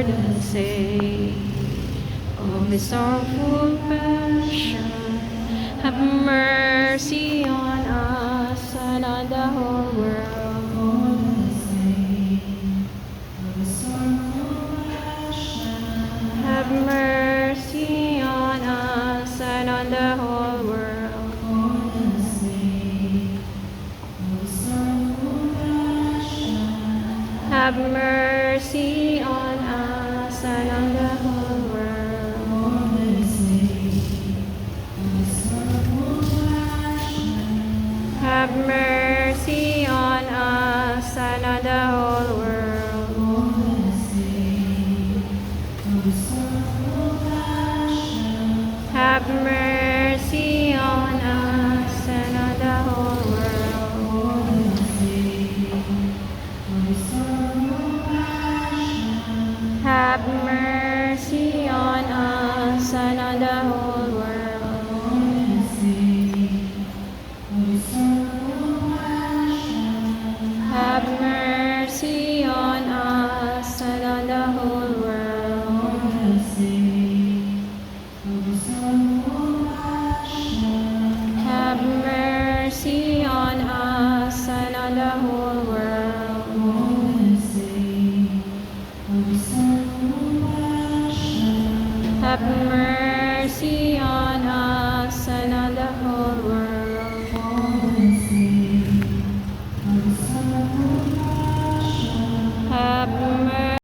and save. Of his sorrowful passion, have mercy on us and on the whole world. Have mercy on us and on the whole world. Have mercy on us and on the whole world. Have mercy on us and on the whole world. Have mercy on us and on the whole world. Have mercy on us and on the whole world. Have mercy on us and on the whole world. Have mercy on us and on the whole world. Have mercy on us.